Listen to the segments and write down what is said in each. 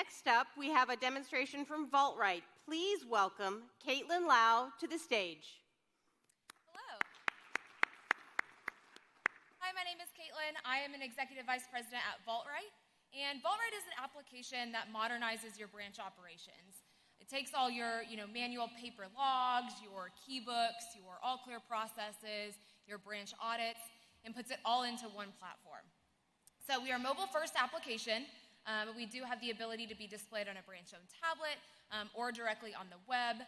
Next up, we have a demonstration from VaultRight. Please welcome Caitlin Lau to the stage. Hello. Hi, my name is Caitlin. I am an Executive Vice President at VaultRight. And VaultRight is an application that modernizes your branch operations. It takes all your manual paper logs, your key books, your all-clear processes, your branch audits, and puts it all into one platform. So we are a mobile-first application. We do have the ability to be displayed on a branch-owned tablet or directly on the web,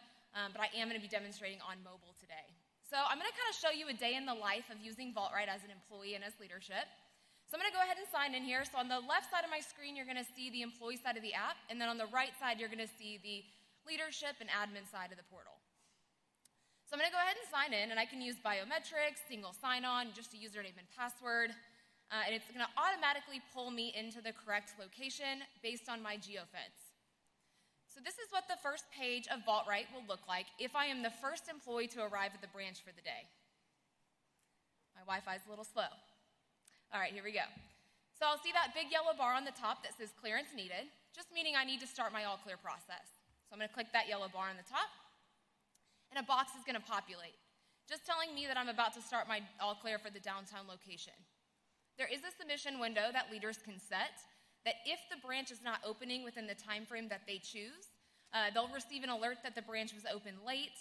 but I am going to be demonstrating on mobile today. So I'm going to kind of show you a day in the life of using VaultRight as an employee and as leadership. So I'm going to go ahead and sign in here. So on the left side of my screen, you're going to see the employee side of the app, and then on the right side, you're going to see the leadership and admin side of the portal. So I'm going to go ahead and sign in, and I can use biometrics, single sign-on, just a username and password. And it's going to automatically pull me into the correct location based on my geofence. So this is what the first page of VaultRight will look like if I am the first employee to arrive at the branch for the day. My Wi-Fi is a little slow. All right, here we go. So I'll see that big yellow bar on the top that says clearance needed, just meaning I need to start my all clear process. So I'm going to click that yellow bar on the top, and a box is going to populate, just telling me that I'm about to start my all clear for the downtown location. There is a submission window that leaders can set that if the branch is not opening within the time frame that they choose, they'll receive an alert that the branch was open late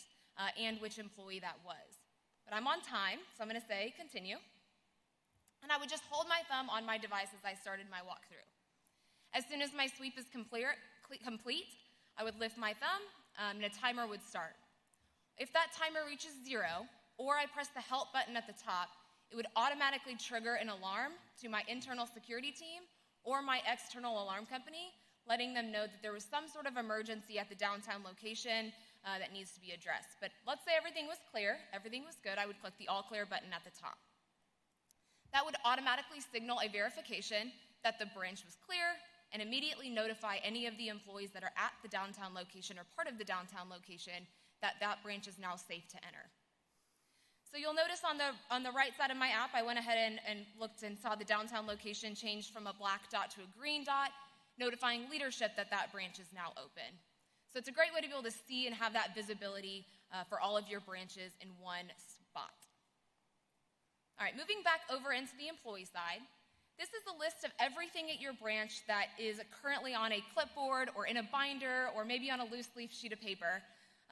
and which employee that was. But I'm on time, so I'm going to say continue. And I would just hold my thumb on my device as I started my walkthrough. As soon as my sweep is complete, I would lift my thumb and a timer would start. If that timer reaches 0, or I press the help button at the top, it would automatically trigger an alarm to my internal security team or my external alarm company, letting them know that there was some sort of emergency at the downtown location that needs to be addressed. But let's say everything was clear, everything was good, I would click the all clear button at the top. That would automatically signal a verification that the branch was clear and immediately notify any of the employees that are at the downtown location or part of the downtown location that that branch is now safe to enter. So you'll notice on the right side of my app, I went ahead and looked and saw the downtown location changed from a black dot to a green dot, notifying leadership that that branch is now open. So it's a great way to be able to see and have that visibility for all of your branches in one spot. All right, moving back over into the employee side, this is a list of everything at your branch that is currently on a clipboard or in a binder or maybe on a loose leaf sheet of paper.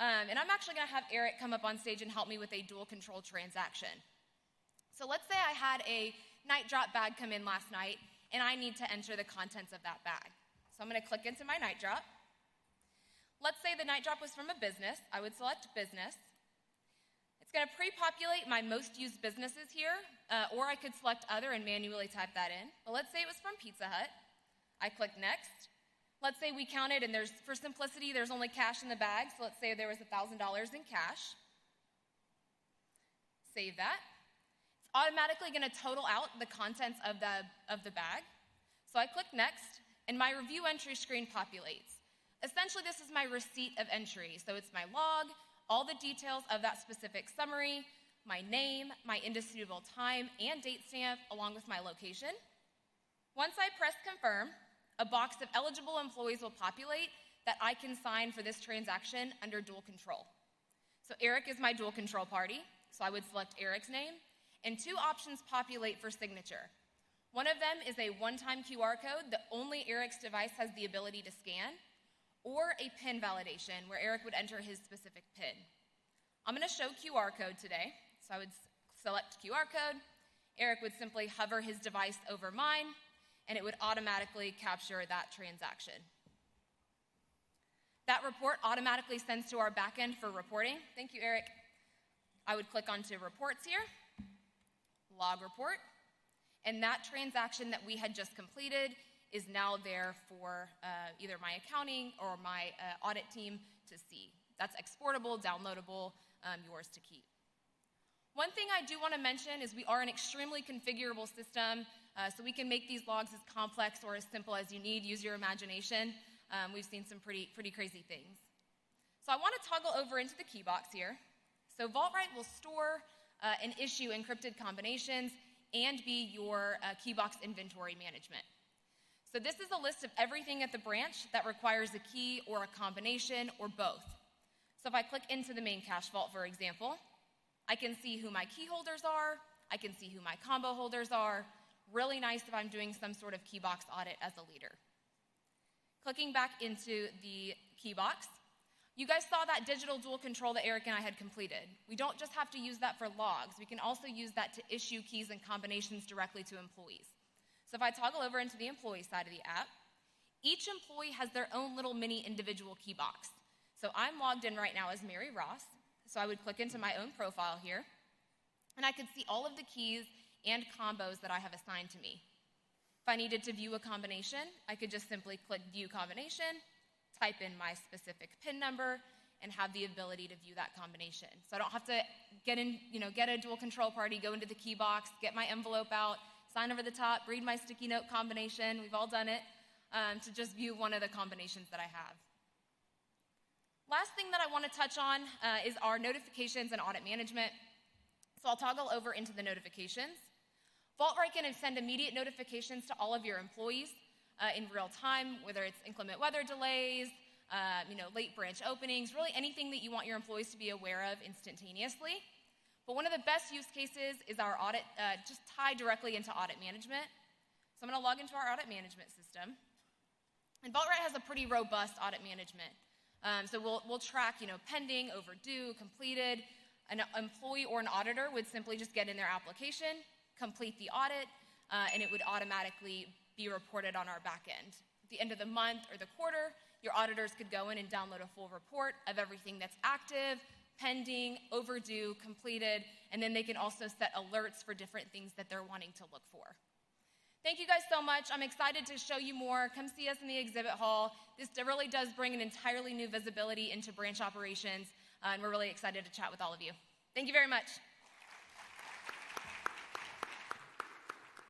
And I'm actually going to have Eric come up on stage and help me with a dual control transaction. So let's say I had a night drop bag come in last night, and I need to enter the contents of that bag. So I'm going to click into my night drop. Let's say the night drop was from a business. I would select business. It's going to pre-populate my most used businesses here, or I could select other and manually type that in. But let's say it was from Pizza Hut. I click next. Let's say we counted, and for simplicity, there's only cash in the bag, so let's say there was $1,000 in cash. Save that. It's automatically going to total out the contents of the bag. So I click next, and my review entry screen populates. Essentially, this is my receipt of entry. So it's my log, all the details of that specific summary, my name, my indisputable time and date stamp, along with my location. Once I press confirm, a box of eligible employees will populate that I can sign for this transaction under dual control. So Eric is my dual control party, so I would select Eric's name, and 2 options populate for signature. One of them is a one-time QR code that only Eric's device has the ability to scan, or a PIN validation where Eric would enter his specific PIN. I'm going to show QR code today, so I would select QR code. Eric would simply hover his device over mine, and it would automatically capture that transaction. That report automatically sends to our backend for reporting. Thank you, Eric. I would click onto reports here, log report, and that transaction that we had just completed is now there for either my accounting or my audit team to see. That's exportable, downloadable, yours to keep. One thing I do want to mention is we are an extremely configurable system, so we can make these logs as complex or as simple as you need. Use your imagination. We've seen some pretty crazy things. So I want to toggle over into the key box here. So VaultRight will store and issue encrypted combinations and be your key box inventory management. So this is a list of everything at the branch that requires a key or a combination or both. So if I click into the main cash vault, for example, I can see who my key holders are, I can see who my combo holders are. Really nice if I'm doing some sort of key box audit as a leader. Clicking back into the key box, you guys saw that digital dual control that Eric and I had completed. We don't just have to use that for logs. We can also use that to issue keys and combinations directly to employees. So if I toggle over into the employee side of the app, each employee has their own little mini individual key box. So I'm logged in right now as Mary Ross. So I would click into my own profile here, and I could see all of the keys and combos that I have assigned to me. If I needed to view a combination, I could just simply click View Combination, type in my specific PIN number, and have the ability to view that combination. So I don't have to get a dual control party, go into the key box, get my envelope out, sign over the top, read my sticky note combination, we've all done it, to just view one of the combinations that I have. Last thing that I want to touch on is our notifications and audit management. So I'll toggle over into the notifications. VaultRight can send immediate notifications to all of your employees in real time, whether it's inclement weather delays, late branch openings, really anything that you want your employees to be aware of instantaneously. But one of the best use cases is our audit, just tied directly into audit management. So I'm going to log into our audit management system. And VaultRight has a pretty robust audit management. So we'll track, pending, overdue, completed. An employee or an auditor would simply just get in their application, complete the audit, and it would automatically be reported on our back end. At the end of the month or the quarter, your auditors could go in and download a full report of everything that's active, pending, overdue, completed, and then they can also set alerts for different things that they're wanting to look for. Thank you guys so much. I'm excited to show you more. Come see us in the exhibit hall. This really does bring an entirely new visibility into branch operations, and we're really excited to chat with all of you. Thank you very much.